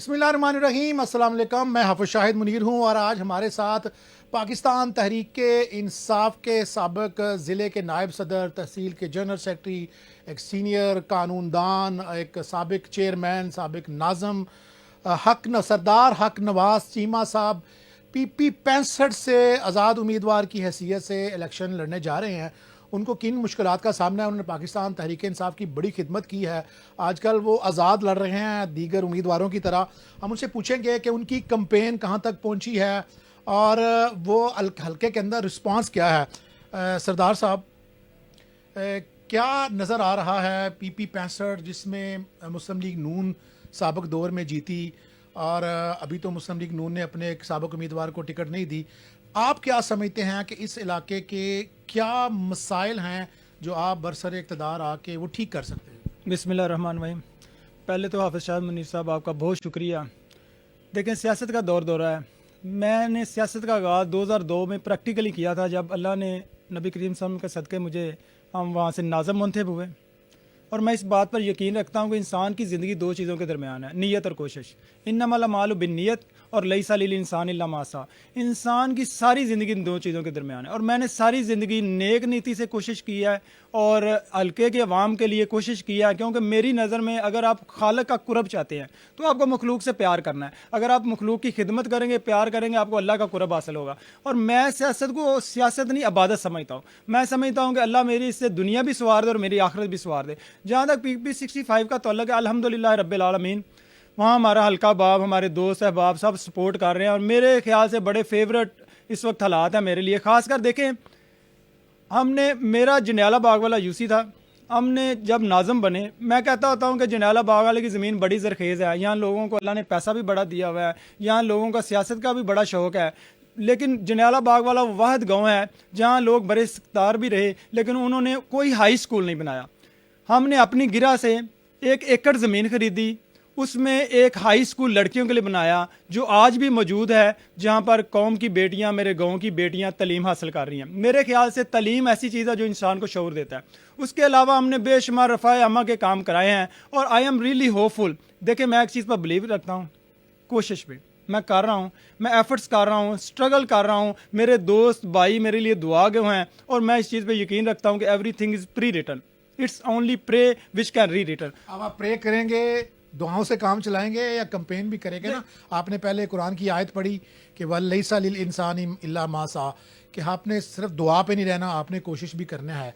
बिस्मिल्लाहिर्रहमानिर्रहीम, अस्सलाम वालेकुम। मैं हाफिज शाहिद मुनीर हूँ और आज हमारे साथ पाकिस्तान तहरीक के इंसाफ के साबिक ज़िले के नायब सदर, तहसील के जनरल सेक्रेटरी, एक सीनियर कानूनदान, एक साबिक चेयरमैन, साबिक नाज़म सरदार हक नवाज चीमा साहब PP 65 से आज़ाद उम्मीदवार की हैसियत से इलेक्शन लड़ने जा रहे हैं। उनको किन मुश्किलात का सामना है, उन्होंने पाकिस्तान तहरीक इंसाफ की बड़ी खिदमत की है। आजकल वो आज़ाद लड़ रहे हैं दीगर उम्मीदवारों की तरह। हम उनसे पूछेंगे कि उनकी कैंपेन कहाँ तक पहुँची है और वो हल्के के अंदर रिस्पांस क्या है। सरदार साहब, क्या नज़र आ रहा है PP 65 जिसमें मुस्लिम लीग नून साबिक दौर में जीती और अभी तो मुस्लिम लीग नून ने अपने एक साबिक उम्मीदवार को टिकट नहीं दी। आप क्या समझते हैं कि इस इलाके के क्या मसाइल हैं जो आप बरसर इक़्तिदार आके वो ठीक कर सकते हैं? बिस्मिल्लाहिर्रहमानिर्रहीम। पहले तो हाफिज़ शाहिद मुनीर साहब आपका बहुत शुक्रिया। देखें, सियासत का दौर है। मैंने सियासत का आगाज़ 2002 में प्रैक्टिकली किया था, जब अल्लाह ने नबी करीम सल्लल्लाहु अलैहि वसल्लम के सदक़े मुझे हम वहाँ से नाज़म मुंतखब हुए। और मैं इस बात पर यकीन रखता हूँ कि इंसान की ज़िंदगी दो चीज़ों के दरमियान है, नीयत और कोशिश। इन्नमल अमालु बिन्नियत और लैसा लिल इंसान इल्ला मा सा। इंसान की सारी ज़िंदगी इन दो चीज़ों के दरमियान है। और मैंने सारी ज़िंदगी नेक नीति से कोशिश की है और हल्के के अवाम के लिए कोशिश की है, क्योंकि मेरी नज़र में अगर आप खालिक का कुरब चाहते हैं तो आपको मखलूक से प्यार करना है। अगर आप मखलूक की खिदमत करेंगे, प्यार करेंगे, आपको अल्लाह का कुरब हासिल होगा। और मैं सियासत को सियासत नहीं, इबादत समझता हूँ। मैं समझता हूँ कि अल्लाह मेरी इससे दुनिया भी सवार दे और मेरी आखिरत भी सवार दे। जहाँ तक PP 65 का तल्लुक़ है, अल्हम्दुलिल्लाह रब्बिल आलमीन, वहाँ हमारा हल्का बाब, हमारे दोस्त अहबाब सब सपोर्ट कर रहे हैं। और मेरे ख्याल से बड़े फेवरेट इस वक्त हालात हैं मेरे लिए। ख़ासकर देखें, हमने, मेरा जनियाला बाग वाला यूसी था, हमने जब नाज़म बने, मैं कहता होता हूँ कि जनियाला बाग वाले की ज़मीन बड़ी ज़रखेज़ है। यहाँ लोगों को अल्लाह ने पैसा भी बड़ा दिया हुआ है, यहाँ लोगों का सियासत का भी बड़ा शौक़ है। लेकिन जनियाला बाग वाला वाहिद गाँव है जहाँ लोग बड़े इख्तियार भी रहे, लेकिन उन्होंने कोई हाई स्कूल नहीं बनाया। हमने अपनी गिरा से 1 एकड़ ज़मीन खरीदी, उसमें एक हाई स्कूल लड़कियों के लिए बनाया जो आज भी मौजूद है, जहाँ पर कौम की बेटियाँ, मेरे गांव की बेटियाँ तालीम हासिल कर रही हैं। मेरे ख्याल से तालीम ऐसी चीज़ है जो इंसान को शऊर देता है। उसके अलावा हमने बेशुमार रफ़ाए अम्मा के काम कराए हैं और आई एम रियली होपफुल। देखिए, मैं एक चीज़ पर बिलीव रखता हूँ, कोशिश भी मैं कर रहा हूँ, मैं एफर्ट्स कर रहा हूँ, स्ट्रगल कर रहा हूँ। मेरे दोस्त भाई मेरे लिए दुआ गए हैं और मैं इस चीज़ पर यकीन रखता हूँ कि everything is prewritten, it's only pray which can rewritten. अब आप प्रे करेंगे, दुआओं से काम चलाएंगे या कैंपेन भी करेंगे ना? आपने पहले कुरान की आयत पढ़ी कि वलैसा लिल इंसानी इल्ला मा सा, कि आपने सिर्फ दुआ पे नहीं रहना, आपने कोशिश भी करना है।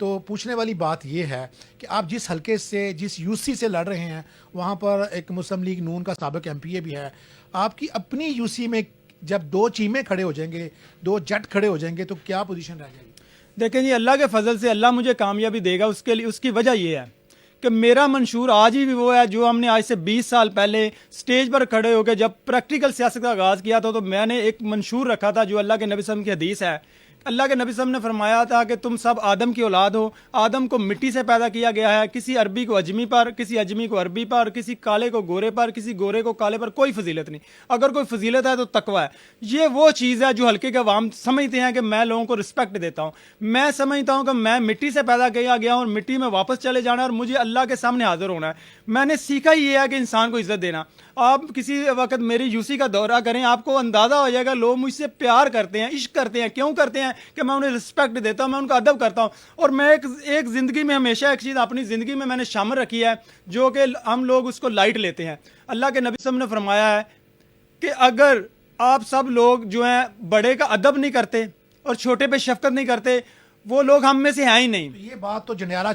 तो पूछने वाली बात ये है कि आप जिस हल्के से, जिस UC से लड़ रहे हैं, वहाँ पर एक मुस्लिम लीग नून का साबिक MPA भी है। आपकी अपनी UC में जब 2 चीमे खड़े हो जाएंगे, 2 जट खड़े हो जाएंगे, तो क्या पोजीशन रह जाएगी? देखें जी, अल्लाह के फजल से अल्लाह मुझे कामयाबी देगा। उसके लिए उसकी वजह यह है कि मेरा मंशूर आज भी वो है जो हमने आज से 20 साल पहले स्टेज पर खड़े होकर जब प्रैक्टिकल सियासत का आगाज़ किया था, तो मैंने एक मंशूर रखा था जो अल्लाह के नबी सल्लल्लाहु अलैहि वसल्लम की हदीस है। अल्लाह के नबी सल्लल्लाहु अलैहि वसल्लम ने फरमाया था कि तुम सब आदम की औलाद हो। आदम को मिट्टी से पैदा किया गया है। किसी अरबी को अजमी पर, किसी अजमी को अरबी पर, किसी काले को गोरे पर, किसी गोरे को काले पर कोई फजीलत नहीं। अगर कोई फजीलत है तो तकवा है। ये वो चीज़ है जो हल्के के अवाम समझते हैं कि मैं लोगों को रिस्पेक्ट देता हूँ। मैं समझता हूँ कि मैं मिट्टी से पैदा किया गया हूँ और मिट्टी में वापस चले जाना है और मुझे अल्लाह के सामने हाजिर होना है। मैंने सीखा ये है कि इंसान को इज्जत देना। आप किसी वक्त मेरी UC का दौरा करें, आपको अंदाज़ा हो जाएगा लोग मुझसे प्यार करते हैं, इश्क करते हैं। क्यों करते हैं? कि मैं उन्हें रिस्पेक्ट देता हूं, मैं उनका अदब करता हूं। और मैं एक ज़िंदगी में हमेशा एक चीज़ अपनी ज़िंदगी में मैंने शामिल रखी है जो कि हम लोग उसको लाइट लेते हैं। अल्लाह के नबी सल्लल्लाहु अलैहि वसल्लम ने फरमाया है कि अगर आप सब लोग जो हैं बड़े का अदब नहीं करते और छोटे पे शफकत नहीं करते, वो लोग हम में से हैं ही नहीं। ये बात तो जनियाला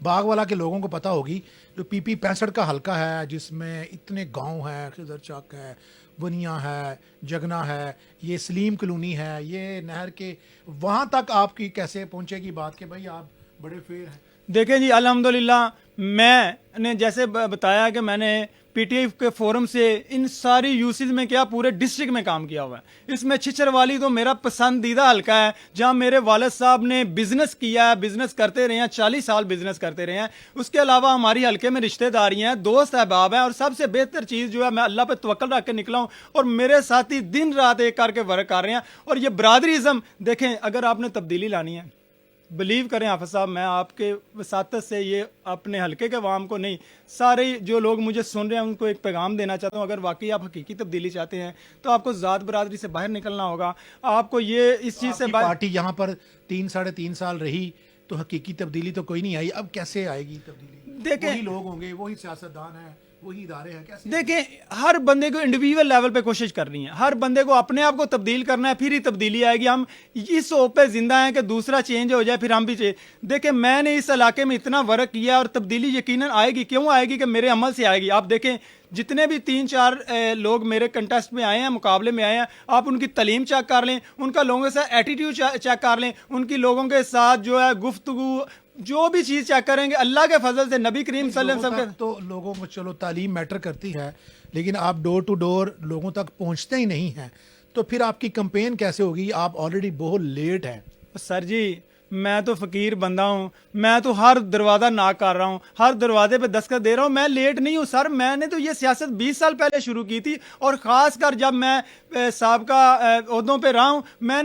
बाग वाला के लोगों को पता होगी, जो PP 65 का हल्का है, जिसमें इतने गांव हैं, खिजर चक है, बनिया है, जगना है, ये सलीम कॉलोनी है, ये नहर के वहाँ तक आपकी कैसे पहुँचेगी बात कि भाई आप बड़े फेर हैं? देखें जी, अल्हम्दुलिल्लाह, मैंने जैसे बताया कि मैंने PTI के फोरम से इन सारी UCs में क्या पूरे डिस्ट्रिक्ट में काम किया हुआ है। इसमें छिछरवाली तो मेरा पसंदीदा हल्का है, जहां मेरे वालिद साहब ने बिज़नेस किया है, बिज़नेस करते रहे हैं, 40 साल बिज़नेस करते रहे हैं। उसके अलावा हमारी हल्के में रिश्तेदारी हैं, दोस्त अहबाब हैं और सबसे बेहतर चीज़ जो है, मैं अल्लाह पर तवक्कल रख के निकला हूँ और मेरे साथी दिन रात एक करके वर्क कर रहे हैं। और ये बरादरीज़म, देखें, अगर आपने तब्दीली लानी है, بلیو کریں حافظ صاحب، میں آپ کے وساطت سے یہ اپنے حلقے کے عوام کو نہیں، سارے جو لوگ مجھے سن رہے ہیں ان کو ایک پیغام دینا چاہتا ہوں. اگر واقعی آپ حقیقی تبدیلی چاہتے ہیں تو آپ کو ذات برادری سے باہر نکلنا ہوگا. آپ کو یہ اس چیز سے باہر، پارٹی یہاں پر 3-3.5 سال رہی تو حقیقی تبدیلی تو کوئی نہیں آئی، اب کیسے آئے گی تبدیلی؟ دیکھیں وہی لوگ ہوں گے، وہی سیاستدان ہیں، وہی ادارے ہیں، کیسے؟ دیکھیں ہر بندے کو انڈیویجول لیول پہ کوشش کرنی ہے، ہر بندے کو اپنے آپ کو تبدیل کرنا ہے، پھر ہی تبدیلی آئے گی. ہم اس ہوپ پہ زندہ ہیں کہ دوسرا چینج ہو جائے پھر ہم بھی چینج. دیکھیں میں نے اس علاقے میں اتنا ورک کیا اور تبدیلی یقیناً آئے گی. کیوں آئے گی؟ کہ میرے عمل سے آئے گی. آپ دیکھیں جتنے بھی 3-4 لوگ میرے کنٹیسٹ میں آئے ہیں، مقابلے میں آئے ہیں، آپ ان کی تعلیم چیک کر لیں، ان کا لوگوں کے ساتھ ایٹیٹیوڈ چیک کر لیں، ان کی لوگوں کے ساتھ جو ہے گفتگو، جو بھی چیز چیک کریں گے اللہ کے فضل سے، نبی کریم صلی اللہ علیہ وسلم کے. تو لوگوں کو چلو تعلیم میٹر کرتی ہے، لیکن آپ ڈور ٹو ڈور لوگوں تک پہنچتے ہی نہیں ہیں، تو پھر آپ کی کمپین کیسے ہوگی؟ آپ آلریڈی بہت لیٹ ہیں. سر جی میں تو فقیر بندہ ہوں، میں تو ہر دروازہ ناک کر رہا ہوں، ہر دروازے پہ دستخط دے رہا ہوں. میں لیٹ نہیں ہوں سر، میں نے تو یہ سیاست 20 سال پہلے شروع کی تھی، اور خاص کر جب میں سابقہ عہدوں پہ رہا ہوں، میں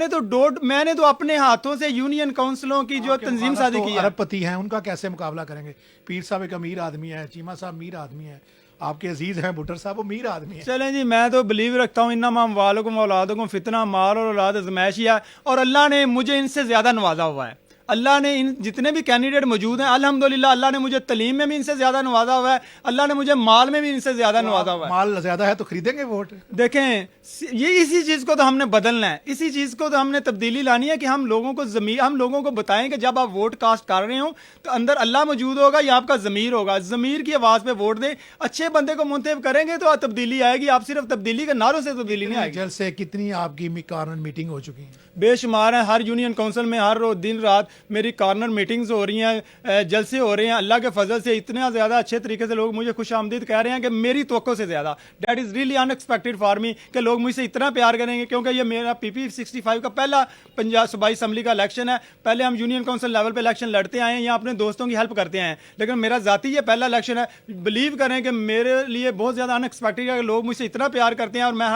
نے تو اپنے ہاتھوں سے یونین کونسلوں کی جو تنظیم سازی کی ہے. ارب پتی ہیں، ان کا کیسے مقابلہ کریں گے؟ پیر صاحب ایک امیر آدمی ہے، چیمہ صاحب امیر آدمی ہے، آپ کے عزیز ہیں بھٹر صاحب، وہ امیر آدمی ہیں. چلیں جی میں تو بلیو رکھتا ہوں انما اموالکم و اولادکم فتنہ، مال اور اولاد آزمائش ہے، اور اللہ نے مجھے ان سے زیادہ نوازا ہوا ہے. اللہ نے ان جتنے بھی کینڈیڈیٹ موجود ہیں الحمدللہ اللہ نے مجھے تعلیم میں بھی ان سے زیادہ نوازا ہوا ہے، اللہ نے مجھے مال میں بھی ان سے زیادہ نوازا ہوا ہے. مال زیادہ ہے تو خریدیں گے ووٹ؟ دیکھیں یہ اسی چیز کو تو ہم نے بدلنا ہے، اسی چیز کو تو ہم نے تبدیلی لانی ہے کہ ہم لوگوں کو بتائیں کہ جب آپ ووٹ کاسٹ کر رہے ہوں تو اندر اللہ موجود ہوگا یا آپ کا ضمیر ہوگا، ضمیر کی آواز پہ ووٹ دیں، اچھے بندے کو منتخب کریں گے تو تبدیلی آئے گی. آپ صرف تبدیلی کے نعروں سے تبدیلی نہیں آئے گی. جلد سے کتنی آپ کی کارنر میٹنگ ہو چکی ہیں؟ بے شمار ہیں، ہر یونین کونسل میں ہر روز دن رات میری کارنر میٹنگز ہو رہی ہیں، جلسے ہو رہے ہیں. اللہ کے فضل سے اتنا زیادہ اچھے طریقے سے لوگ مجھے خوش آمدید کہہ رہے ہیں کہ میری توقع سے زیادہ. That is really in expected for me کہ لوگ مجھ سے اتنا پیار کریں گے، کیونکہ یہ میرا PP65 کا پہلا پنجاب صوبائی اسمبلی کا الیکشن ہے. پہلے ہم یونین کونسل لیول پہ الیکشن لڑتے آئے ہیں یا اپنے دوستوں کی ہیلپ کرتے ہیں، لیکن میرا ذاتی یہ پہلا الیکشن ہے. بلیو کریں کہ میرے لیے بہت زیادہ ان ایکسپیکٹڈ ہے کہ لوگ مجھ سے اتنا پیار کرتے ہیں، اور میں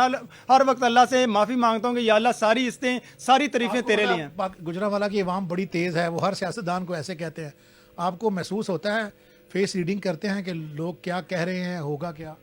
ہر وقت اللہ سے معافی مانگتا ہوں کہ یا اللہ ساری عزتیں ساری تعریفیں تیرے لیے ہیں. گجرانوالہ کی عوام بڑی تیز ہے، وہ ہر سیاستدان کو ایسے کہتے ہیں. آپ کو محسوس ہوتا ہے، فیس ریڈنگ کرتے ہیں کہ لوگ کیا کہہ رہے ہیں، ہوگا کیا؟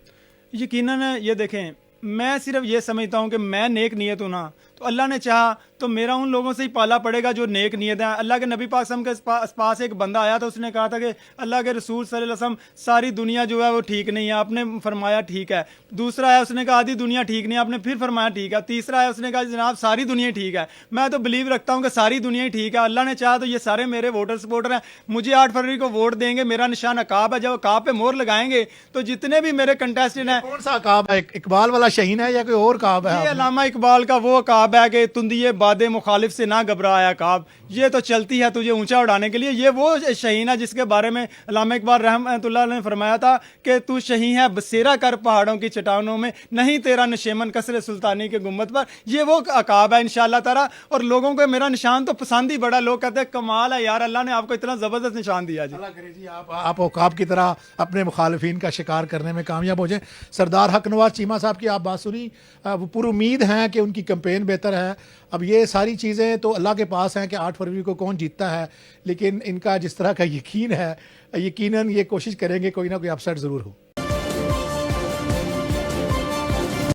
یقیناً یہ دیکھیں میں صرف یہ سمجھتا ہوں کہ میں نیک نیت ہوں نا، تو اللہ نے چاہا تو میرا ان لوگوں سے ہی پالا پڑے گا جو نیک نیت ہیں. اللہ کے نبی پاک صلی اللہ علیہ وسلم کے پاس ایک بندہ آیا تھا، اس نے کہا تھا کہ اللہ کے رسول صلی اللہ علیہ وسلم ساری دنیا جو ہے وہ ٹھیک نہیں ہے. آپ نے فرمایا ٹھیک ہے. دوسرا ہے، اس نے کہا آدھی دنیا ٹھیک نہیں ہے. آپ نے پھر فرمایا ٹھیک ہے. تیسرا ہے، اس نے کہا جناب ساری دنیا ٹھیک ہے. میں تو بلیو رکھتا ہوں کہ ساری دنیا ٹھیک ہے. اللہ نے چاہا تو یہ سارے میرے ووٹر سپورٹر ہیں، مجھے 8 فروری کو ووٹ دیں گے. میرا نشان عقاب ہے، جب عقاب پہ مہر لگائیں گے تو جتنے بھی میرے کنٹیسٹنٹ ہیں. کون سا عقاب ہے؟ اقبال والا شہین ہے یا کوئی اور عقاب ہے؟ یہ علامہ اقبال کا وہ عقاب ہے کہ تندیے باد مخالف سے نہ گھبرایا عقاب، یہ تو چلتی ہے تجھے اونچا اڑانے کے لیے. یہ وہ شہین ہے جس کے بارے میں علامہ اقبال رحمۃ اللہ نے فرمایا تھا کہ تو شہین ہے بسیرا کر پہاڑوں کی چٹانوں میں، نہیں تیرا نشیمن کسر سلطانی کے گنبد پر. یہ وہ عقاب ہے انشاءاللہ تعالی. اور لوگوں کو میرا نشان تو پسند ہی بڑا، لوگ کہتے ہیں کمال ہے یار، اللہ نے آپ کو اتنا زبردست نشان دیا. جی اللہ کرے جی آپ عقاب کی طرح اپنے مخالفین کا شکار کرنے میں کامیاب ہو جائیں. سردار حق نواز چیمہ صاحب کی آپ بات سنی، وہ پر امید ہیں کہ ان کی کمپین بہتر ہے. اب یہ ساری چیزیں تو اللہ کے پاس ہیں کہ 8 فروری کو کون جیتتا ہے، لیکن ان کا جس طرح کا یقین ہے، یقیناً یہ کوشش کریں گے کوئی نہ کوئی اپسیٹ ضرور ہو.